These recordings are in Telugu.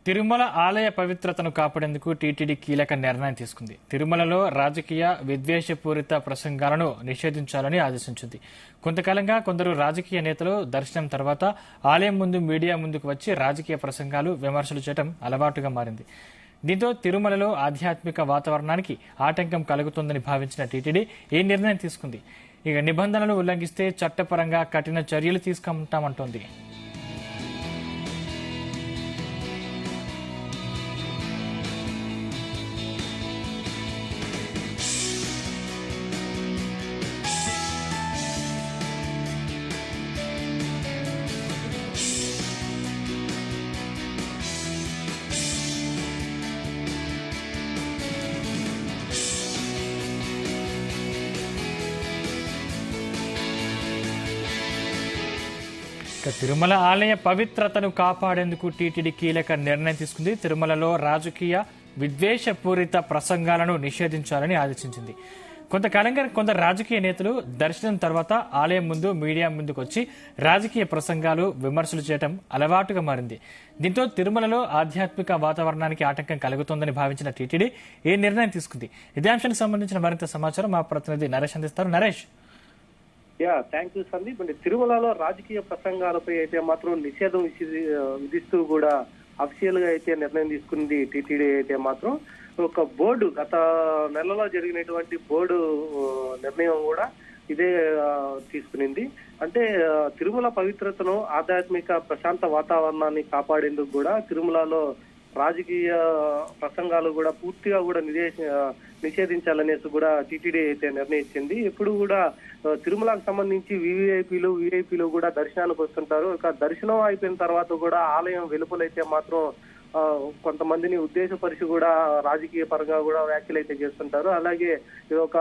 తిరుమల ఆలయ పవిత్రతను కాపాడేందుకు టీటీడీ కీలక నిర్ణయం తీసుకుంది. తిరుమలలో రాజకీయ విద్వేషపూరిత ప్రసంగాలను నిషేధించాలని ఆదేశించింది. కొంతకాలంగా కొందరు రాజకీయ నేతలు దర్శనం తర్వాత ఆలయం ముందు మీడియా ముందుకు వచ్చి రాజకీయ ప్రసంగాలు, విమర్శలు చేయడం అలవాటుగా మారింది. దీంతో తిరుమలలో ఆధ్యాత్మిక వాతావరణానికి ఆటంకం కలుగుతుందని భావించిన టీటీడీ ఈ నిర్ణయం తీసుకుంది. ఇక నిబంధనలు ఉల్లంఘిస్తే చట్టపరంగా కఠిన చర్యలు తీసుకుంటామంటోంది. తిరుమల ఆలయ పవిత్రతను కాపాడేందుకు టీటీడీ కీలక నిర్ణయం తీసుకుంది. తిరుమలలో రాజకీయ విద్వేషపూరిత ప్రసంగాలను నిషేధించాలని ఆదేశించింది. కొంతకాలంగా కొందరు రాజకీయ నేతలు దర్శనం తర్వాత ఆలయం ముందు మీడియా ముందుకు వచ్చి రాజకీయ ప్రసంగాలు, విమర్శలు చేయడం అలవాటుగా మారింది. దీంతో తిరుమలలో ఆధ్యాత్మిక వాతావరణానికి ఆటంకం కలుగుతోందని భావించిన టీటీడీ ఈ నిర్ణయం తీసుకుంది. ఇదే అంశానికి సంబంధించిన మరింత సమాచారం మా ప్రతినిధి నరేష్ అందిస్తారు. Naresh, thank you Sandeep. తిరుమలలో రాజకీయ ప్రసంగాలపై అయితే మాత్రం నిషేధం విధిస్తూ కూడా అఫీషియల్ గా అయితే నిర్ణయం తీసుకుంది టీటీడీ. అయితే మాత్రం ఒక బోర్డు గత నెలలో జరిగినటువంటి బోర్డు నిర్ణయం కూడా ఇదే తీసుకునింది. అంటే తిరుమల పవిత్రతను, ఆధ్యాత్మిక ప్రశాంత వాతావరణాన్ని కాపాడేందుకు కూడా తిరుమలలో రాజకీయ ప్రసంగాలు కూడా పూర్తిగా కూడా నిషేధించాలనేసి కూడా టీటీడీ అయితే నిర్ణయించింది. ఎప్పుడు కూడా తిరుమలకు సంబంధించి విఐపీలు కూడా దర్శనానికి వస్తుంటారు. ఇక దర్శనం అయిపోయిన తర్వాత కూడా ఆలయం వెలుపలైతే మాత్రం కొంతమందిని ఉద్దేశపరిచి కూడా రాజకీయ పరంగా కూడా వ్యాఖ్యలు అయితే చేస్తుంటారు. అలాగే ఇది ఒక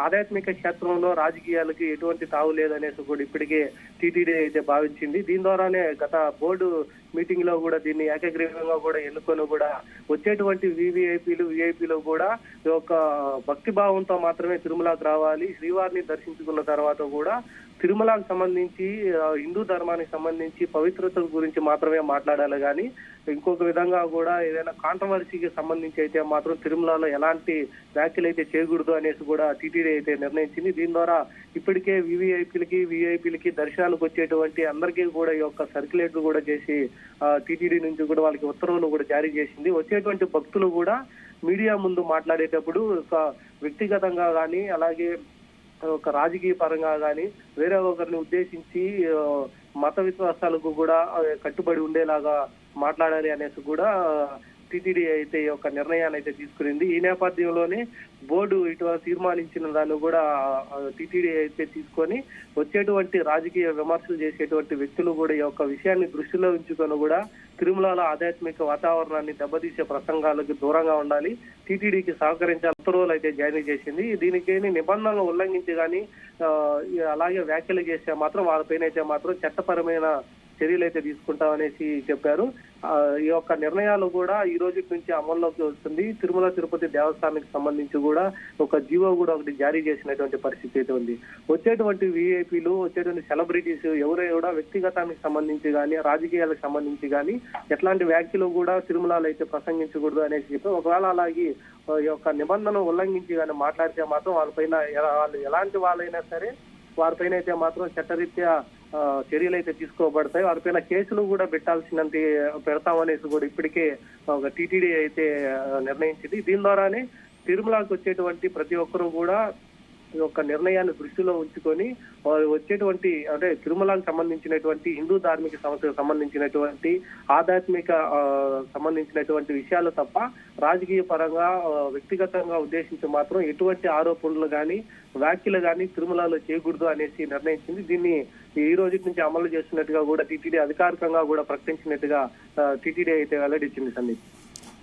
ఆధ్యాత్మిక క్షేత్రంలో రాజకీయాలకి ఎటువంటి తావు లేదనేసి కూడా ఇప్పటికే టీటీడీ అయితే భావించింది. దీని ద్వారానే గత బోర్డు మీటింగ్ లో కూడా దీన్ని ఏకగ్రీవంగా కూడా ఎన్నుకొని కూడా వచ్చేటువంటి విఐపీలు కూడా ఒక భక్తి భావంతో మాత్రమే తిరుమలకు రావాలి. శ్రీవారిని దర్శించుకున్న తర్వాత కూడా తిరుమలకు సంబంధించి, హిందూ ధర్మానికి సంబంధించి పవిత్రత గురించి మాత్రమే మాట్లాడాలి. కానీ ఇంకొక విధంగా కూడా ఏదైనా కాంట్రవర్సీకి సంబంధించి అయితే మాత్రం తిరుమలలో ఎలాంటి వ్యాఖ్యలు అయితే చేయకూడదు అనేసి కూడా టీటీడీ అయితే నిర్ణయించింది. దీని ద్వారా ఇప్పటికే విఐపీలకి దర్శనానికి వచ్చేటువంటి అందరికీ కూడా ఈ యొక్క సర్క్యులేటర్ కూడా చేసి టీటీడీ నుంచి కూడా వాళ్ళకి ఉత్తర్వులు కూడా జారీ చేసింది. వచ్చేటువంటి భక్తులు కూడా మీడియా ముందు మాట్లాడేటప్పుడు ఒక వ్యక్తిగతంగా కానీ, అలాగే ఒక రాజకీయ పరంగా కానీ వేరే ఒకరిని ఉద్దేశించి మత విశ్వాసాలకు కూడా కట్టుబడి ఉండేలాగా మాట్లాడాలి అనేసి కూడా టీటీడీ అయితే ఈ యొక్క నిర్ణయాన్ని అయితే తీసుకునింది. ఈ నేపథ్యంలోనే బోర్డు ఇటీవల తీర్మానించిన దాన్ని కూడా టీటీడీ అయితే తీసుకొని వచ్చేటువంటి రాజకీయ విమర్శలు చేసేటువంటి వ్యక్తులు కూడా ఈ యొక్క విషయాన్ని దృష్టిలో ఉంచుకొని కూడా తిరుమలలో ఆధ్యాత్మిక వాతావరణాన్ని దెబ్బతీసే ప్రసంగాలకు దూరంగా ఉండాలి, టీటీడీకి సహకరించే ఉత్తర్వులు అయితే జారీ చేసింది. దీనికి నిబంధనలు ఉల్లంఘించి కానీ అలాగే వ్యాఖ్యలు చేస్తే మాత్రం వాళ్ళపైన అయితే మాత్రం చట్టపరమైన చర్యలు అయితే తీసుకుంటామనేసి చెప్పారు. ఈ యొక్క నిర్ణయాలు కూడా ఈ రోజు నుంచి అమల్లోకి వస్తుంది. తిరుమల తిరుపతి దేవస్థానానికి సంబంధించి కూడా ఒక జీవో కూడా ఒకటి జారీ చేసినటువంటి పరిస్థితి అయితే ఉంది. వచ్చేటువంటి విఐపీలు, వచ్చేటువంటి సెలబ్రిటీస్ ఎవరో కూడా వ్యక్తిగతానికి సంబంధించి కానీ, రాజకీయాలకు సంబంధించి కానీ ఎట్లాంటి వ్యాఖ్యలు కూడా తిరుమలలో అయితే ప్రసంగించకూడదు అనేసి చెప్పి, ఒకవేళ అలాగే ఈ యొక్క నిబంధన ఉల్లంఘించి కానీ మాట్లాడితే మాత్రం వాళ్ళపైన వాళ్ళు ఎలాంటి వాళ్ళైనా సరే వారిపైన అయితే మాత్రం చట్టరీత్యా చర్యలు అయితే తీసుకోబడతాయి. వారిపైన కేసులు కూడా పెడతామనేసి కూడా ఇప్పటికే ఒక టీటీడీ అయితే నిర్ణయించింది. దీని ద్వారానే తిరుమలకు వచ్చేటువంటి ప్రతి ఒక్కరూ కూడా ఈ యొక్క నిర్ణయాన్ని దృష్టిలో ఉంచుకొని వచ్చేటువంటి, అంటే తిరుమలకు సంబంధించినటువంటి హిందూ ధార్మిక సంస్థకు సంబంధించినటువంటి ఆధ్యాత్మిక సంబంధించినటువంటి విషయాలు తప్ప రాజకీయ పరంగా వ్యక్తిగతంగా ఉద్దేశించి మాత్రం ఎటువంటి ఆరోపణలు కానీ వ్యాఖ్యలు కానీ తిరుమలలో చేయకూడదు అనేసి నిర్ణయించింది. దీన్ని ఈ రోజు నుంచి అమలు చేస్తున్నట్టుగా కూడా టీటీడీ అధికారికంగా కూడా ప్రకటించినట్టుగా టీటీడీ అయితే వెల్లడించింది సందీప్.